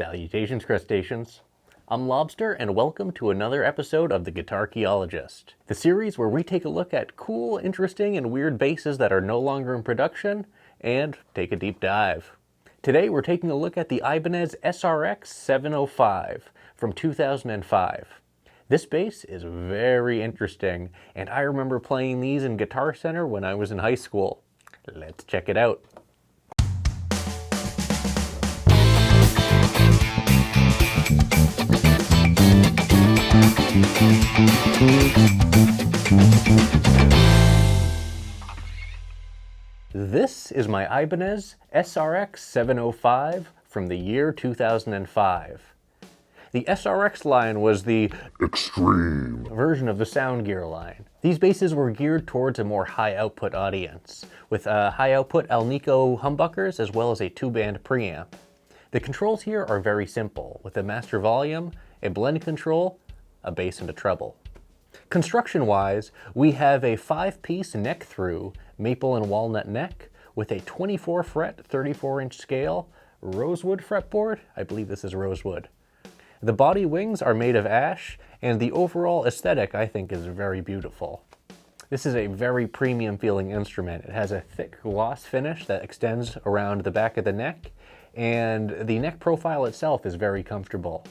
Salutations, crustaceans. I'm Lobster, and welcome to another episode of the Guitarcheologist, the series where we take a look at cool, interesting, and weird basses that are no longer in production, and take a deep dive. Today we're taking a look at the Ibanez SRX705 from 2005. This bass is very interesting, and I remember playing these in Guitar Center when I was in high school. Let's check it out. This is my Ibanez SRX705 from the year 2005. The SRX line was the extreme version of the Sound Gear line. These basses were geared towards a more high output audience, with high output Alnico humbuckers as well as a 2-band preamp. The controls here are very simple, with a master volume, a blend control, a bass and a treble. Construction-wise, we have a 5-piece neck-through maple and walnut neck with a 24-fret, 34-inch scale, rosewood fretboard. I believe this is rosewood. The body wings are made of ash, and the overall aesthetic, I think, is very beautiful. This is a very premium-feeling instrument. It has a thick gloss finish that extends around the back of the neck, and the neck profile itself is very comfortable.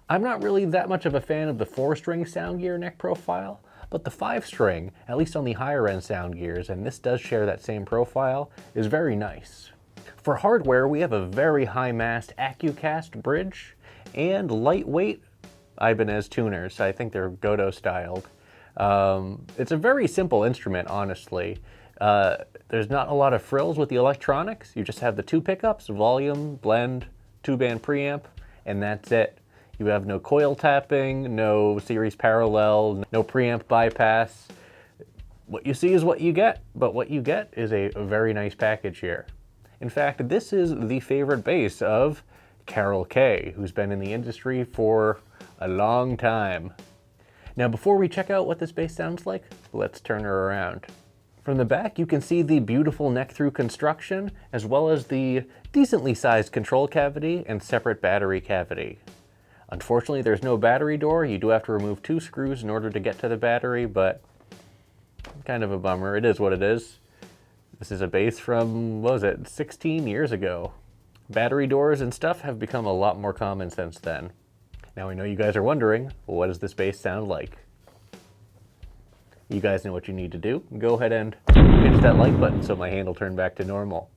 I'm not really that much of a fan of the 4-string Sound Gear neck profile, but the 5-string, at least on the higher end Sound Gears, and this does share that same profile, is very nice. For hardware, we have a very high mast AccuCast bridge and lightweight Ibanez tuners. I think they're Godot styled. It's a very simple instrument, honestly. There's not a lot of frills with the electronics. You just have the 2 pickups, volume, blend, 2-band preamp, and that's it. You have no coil tapping, no series parallel, no preamp bypass. What you see is what you get, but what you get is a very nice package here. In fact, this is the favorite bass of Carol Kay, who's been in the industry for a long time. Now, before we check out what this bass sounds like, let's turn her around. From the back, you can see the beautiful neck-through construction, as well as the decently sized control cavity and separate battery cavity. Unfortunately, there's no battery door. You do have to remove 2 screws in order to get to the battery, but kind of a bummer. It is what it is. This is a bass from, what was it, 16 years ago. Battery doors and stuff have become a lot more common since then. Now I know you guys are wondering, well, what does this bass sound like? You guys know what you need to do. Go ahead and hit that like button so my hand will turn back to normal.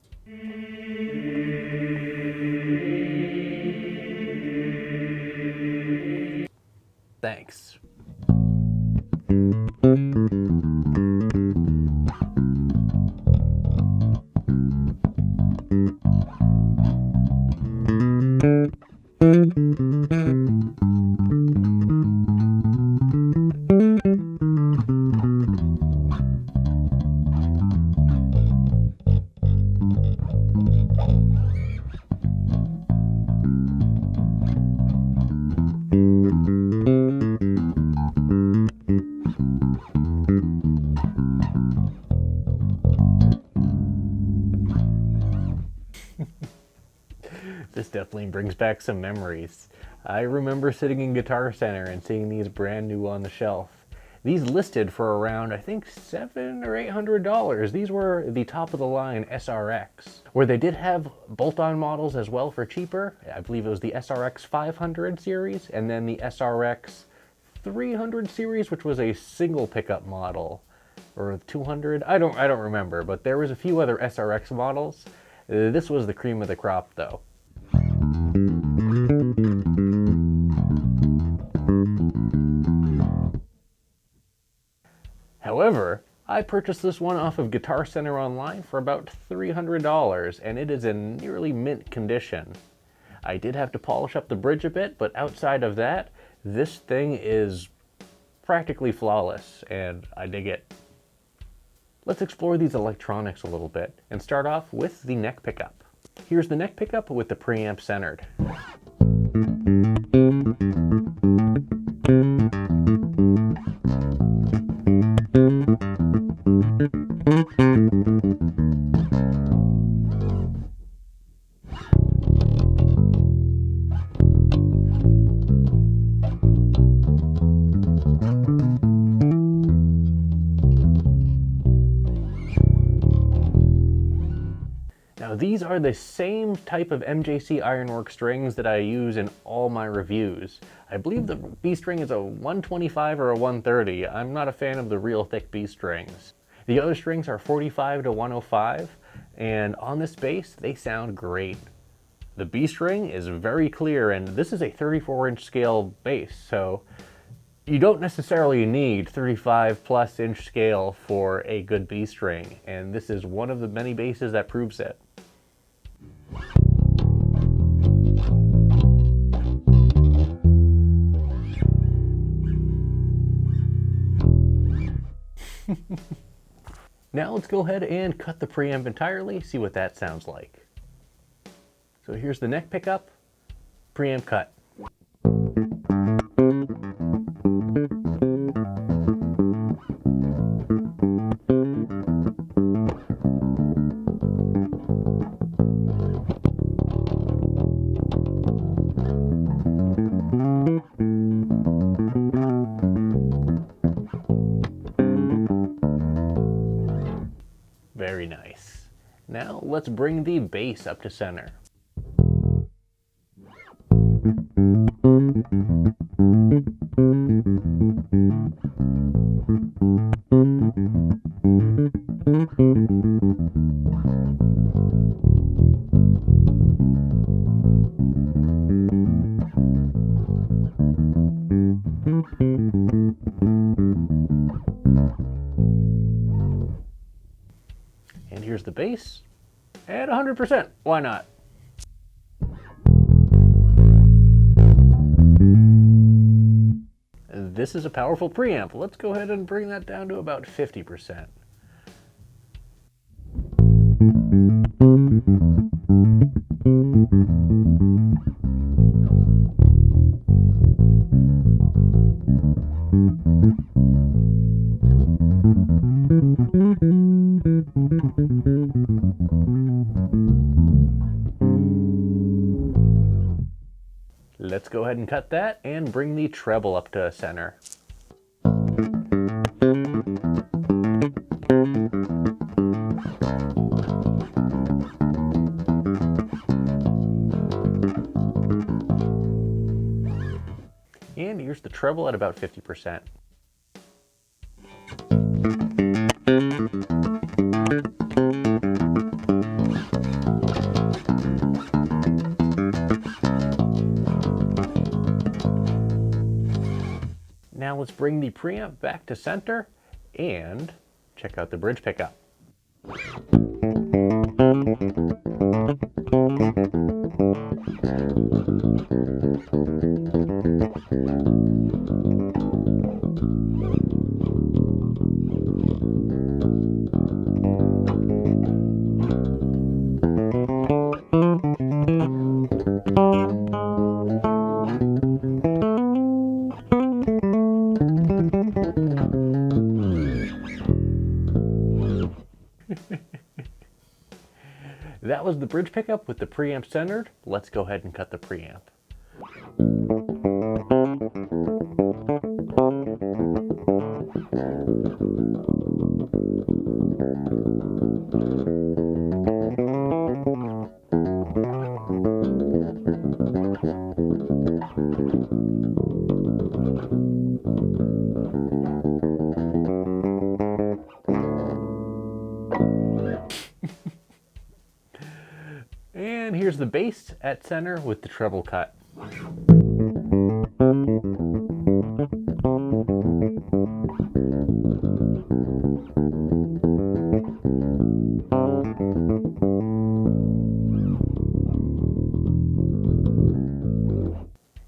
Thanks. This definitely brings back some memories. I remember sitting in Guitar Center and seeing these brand new on the shelf. These listed for around, I think, $700 or $800. These were the top of the line SRX, where they did have bolt-on models as well for cheaper. I believe it was the SRX500 series, and then the SRX300 series, which was a single pickup model, or 200. I don't remember, but there was a few other SRX models. This was the cream of the crop, though. However, I purchased this one off of Guitar Center online for about $300, and it is in nearly mint condition. I did have to polish up the bridge a bit, but outside of that, this thing is practically flawless, and I dig it. Let's explore these electronics a little bit, and start off with the neck pickup. Here's the neck pickup with the preamp centered. are the same type of MJC Ironwork strings that I use in all my reviews. I believe the B string is a 125 or a 130. I'm not a fan of the real thick B strings. The other strings are 45 to 105, and on this bass, they sound great. The B string is very clear, and this is a 34-inch scale bass, so you don't necessarily need 35+ inch scale for a good B string, and this is one of the many basses that proves it. Now let's go ahead and cut the preamp entirely, see what that sounds like. So here's the neck pickup, preamp cut. Very nice. Now let's bring the bass up to center. And here's the bass at 100%. Why not? This is a powerful preamp. Let's go ahead and bring that down to about 50%. Let's go ahead and cut that and bring the treble up to center. And here's the treble at about 50%. Now let's bring the preamp back to center and check out the bridge pickup. That was the bridge pickup with the preamp centered. Let's go ahead and cut the preamp. And here's the bass at center with the treble cut.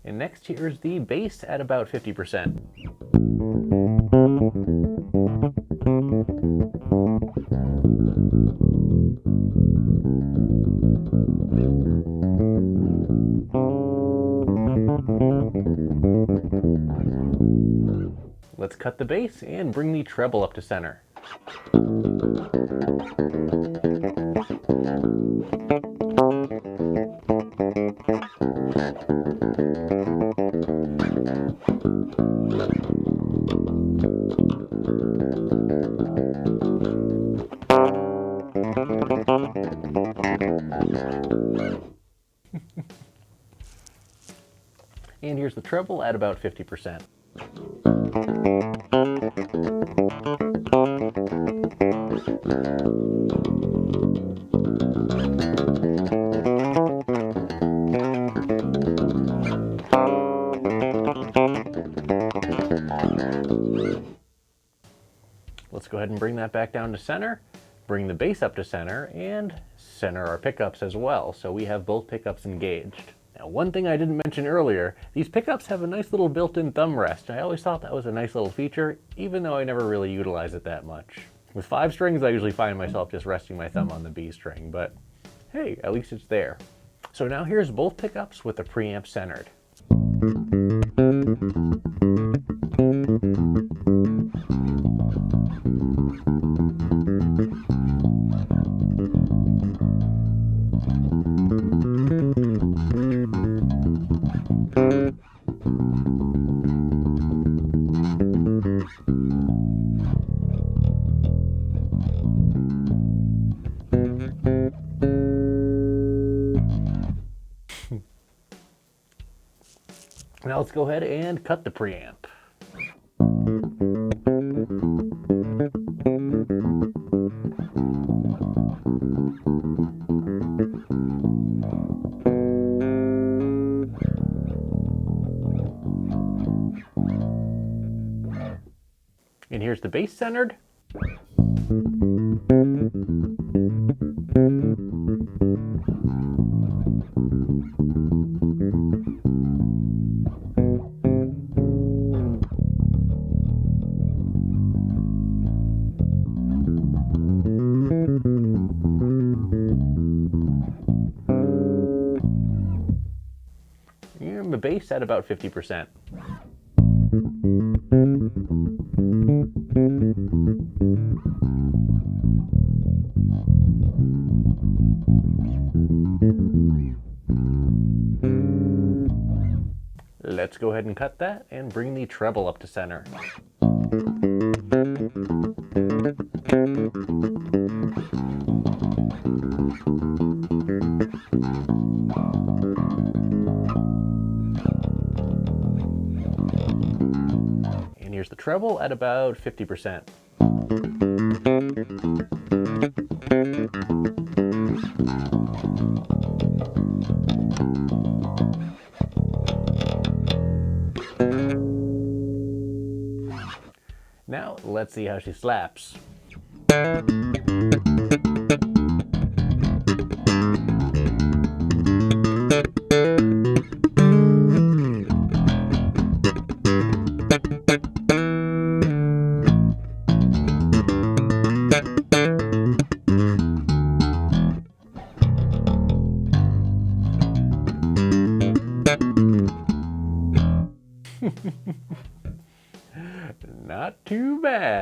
And next here's the bass at about 50%. Let's cut the bass and bring the treble up to center. And here's the treble at about 50%. Let's go ahead and bring that back down to center, bring the bass up to center, and center our pickups as well, so we have both pickups engaged. Now, one thing I didn't mention earlier, these pickups have a nice little built-in thumb rest. I always thought that was a nice little feature, even though I never really utilize it that much. With 5 strings, I usually find myself just resting my thumb on the B string, but hey, at least it's there. So now here's both pickups with the preamp centered. Now let's go ahead and cut the preamp. And here's the bass centered. And the bass at about 50%. Let's go ahead and cut that and bring the treble up to center. And here's the treble at about 50%. Now, let's see how she slaps.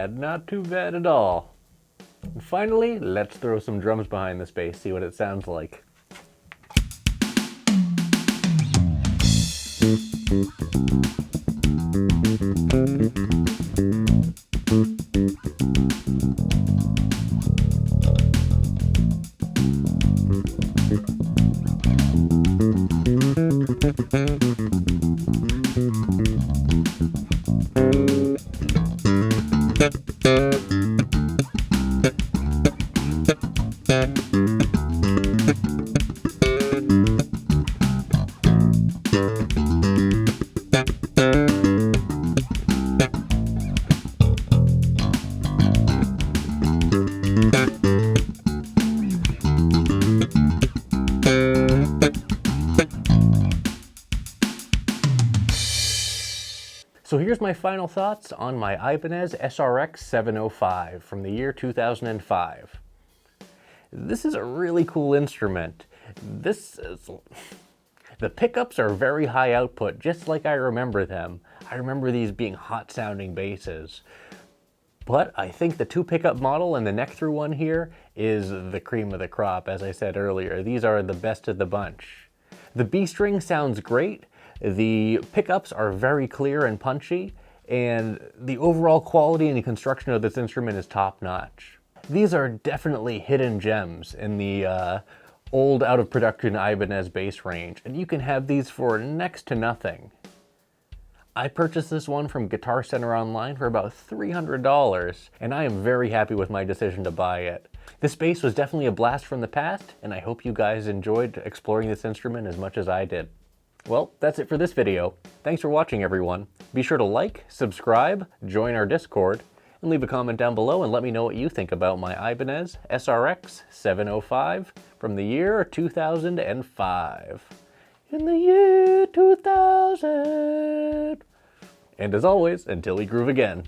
Not too bad at all. And finally, let's throw some drums behind this bass, see what it sounds like. So here's my final thoughts on my Ibanez SRX705 from the year 2005. This is a really cool instrument. The pickups are very high output, just like I remember them. I remember these being hot sounding basses. But I think the 2 pickup model and the neck through one here is the cream of the crop, as I said earlier. These are the best of the bunch. The B string sounds great. The pickups are very clear and punchy, and the overall quality and the construction of this instrument is top notch. These are definitely hidden gems in the old out-of-production Ibanez bass range, and you can have these for next to nothing. I purchased this one from Guitar Center online for about $300, and I am very happy with my decision to buy it. This bass was definitely a blast from the past, and I hope you guys enjoyed exploring this instrument as much as I did. Well, that's it for this video. Thanks for watching, everyone. Be sure to like, subscribe, join our Discord, and leave a comment down below and let me know what you think about my Ibanez SRX705 from the year 2005. In the year 2000. And as always, until we groove again.